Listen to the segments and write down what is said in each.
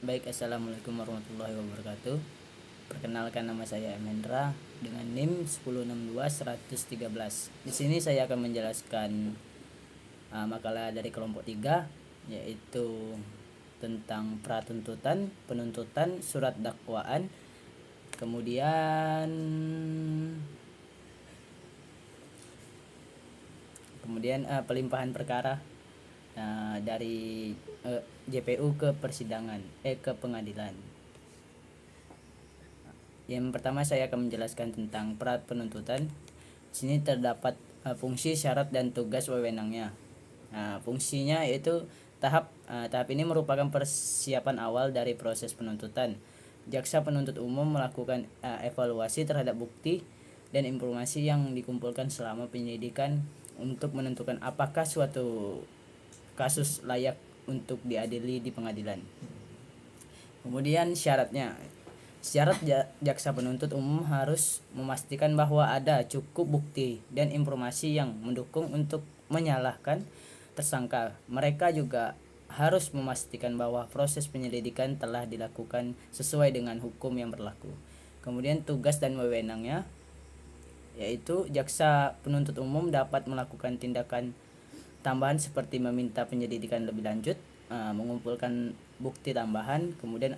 Baik, assalamualaikum warahmatullahi wabarakatuh. Perkenalkan, nama saya Emendra dengan NIM 1062113. Di sini saya akan menjelaskan makalah dari kelompok 3, yaitu tentang pratuntutan, penuntutan, surat dakwaan, kemudian pelimpahan perkara dari JPU ke pengadilan. Yang pertama saya akan menjelaskan tentang pra penuntutan. Di sini terdapat fungsi, syarat, dan tugas wewenangnya. Fungsinya yaitu tahap ini merupakan persiapan awal dari proses penuntutan. Jaksa penuntut umum melakukan evaluasi terhadap bukti dan informasi yang dikumpulkan selama penyelidikan untuk menentukan apakah suatu kasus layak untuk diadili di pengadilan. Kemudian syaratnya. Syarat jaksa penuntut umum harus memastikan bahwa ada cukup bukti dan informasi yang mendukung untuk menyalahkan tersangka. Mereka juga harus memastikan bahwa proses penyelidikan telah dilakukan sesuai dengan hukum yang berlaku. Kemudian tugas dan wewenangnya, yaitu jaksa penuntut umum dapat melakukan tindakan tambahan seperti meminta penyelidikan lebih lanjut, mengumpulkan bukti tambahan, kemudian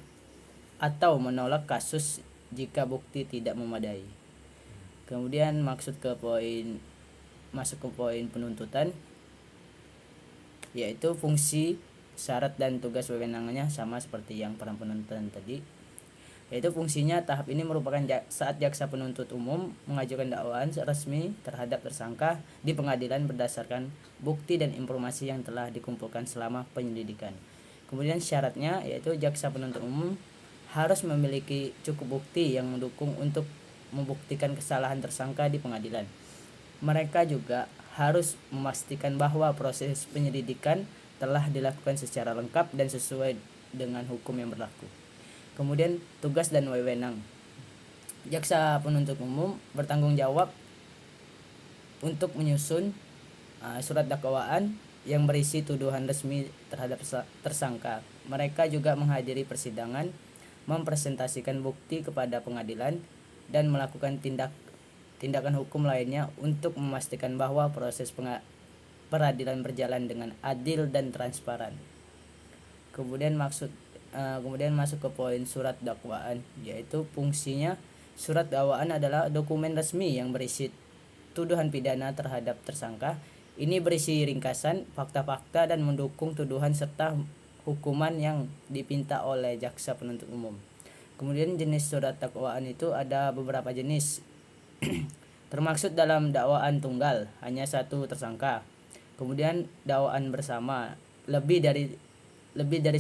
atau menolak kasus jika bukti tidak memadai. Kemudian masuk ke poin penuntutan, yaitu fungsi, syarat, dan tugas wewenangnya sama seperti yang pra penuntutan tadi. Yaitu fungsinya, tahap ini merupakan saat jaksa penuntut umum mengajukan dakwaan resmi terhadap tersangka di pengadilan berdasarkan bukti dan informasi yang telah dikumpulkan selama penyelidikan. Kemudian syaratnya, yaitu jaksa penuntut umum harus memiliki cukup bukti yang mendukung untuk membuktikan kesalahan tersangka di pengadilan. Mereka juga harus memastikan bahwa proses penyelidikan telah dilakukan secara lengkap dan sesuai dengan hukum yang berlaku. Kemudian tugas dan wewenang. Jaksa penuntut umum bertanggung jawab untuk menyusun surat dakwaan yang berisi tuduhan resmi terhadap tersangka. Mereka juga menghadiri persidangan, mempresentasikan bukti kepada pengadilan, dan melakukan tindakan hukum lainnya untuk memastikan bahwa proses peradilan berjalan dengan adil dan transparan. Kemudian masuk ke poin surat dakwaan, yaitu fungsinya, surat dakwaan adalah dokumen resmi yang berisi tuduhan pidana terhadap tersangka. Ini berisi ringkasan, fakta-fakta, dan mendukung tuduhan serta hukuman yang dipinta oleh jaksa penuntut umum. Kemudian jenis surat dakwaan itu ada beberapa jenis. Termaksud dalam dakwaan tunggal, hanya satu tersangka. Kemudian dakwaan bersama, lebih dari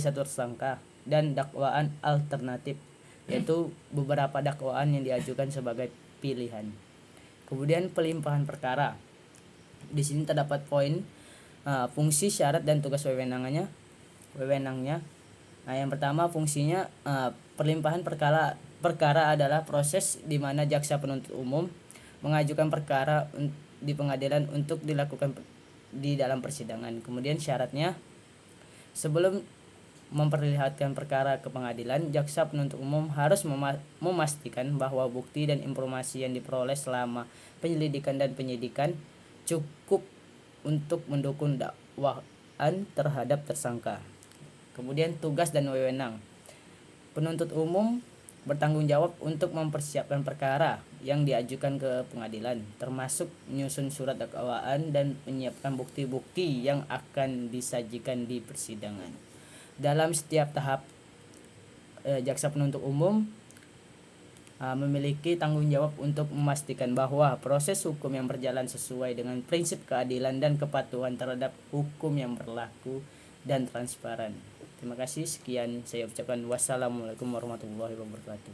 satu tersangka, dan dakwaan alternatif, yaitu beberapa dakwaan yang diajukan sebagai pilihan. Kemudian pelimpahan perkara. Di sini terdapat poin fungsi, syarat, dan tugas wewenangnya. Yang pertama, fungsinya, pelimpahan perkara adalah proses di mana jaksa penuntut umum mengajukan perkara di pengadilan untuk dilakukan di dalam persidangan. Kemudian syaratnya, sebelum memperlihatkan perkara ke pengadilan, jaksa penuntut umum harus memastikan bahwa bukti dan informasi yang diperoleh selama penyelidikan dan penyidikan cukup untuk mendukung dakwaan terhadap tersangka. Kemudian tugas dan wewenang. Penuntut umum bertanggung jawab untuk mempersiapkan perkara yang diajukan ke pengadilan, termasuk menyusun surat dakwaan dan menyiapkan bukti-bukti yang akan disajikan di persidangan. Dalam setiap tahap, jaksa penuntut umum memiliki tanggung jawab untuk memastikan bahwa proses hukum yang berjalan sesuai dengan prinsip keadilan dan kepatuhan terhadap hukum yang berlaku dan transparan. Terima kasih, sekian saya ucapkan. Wassalamualaikum warahmatullahi wabarakatuh.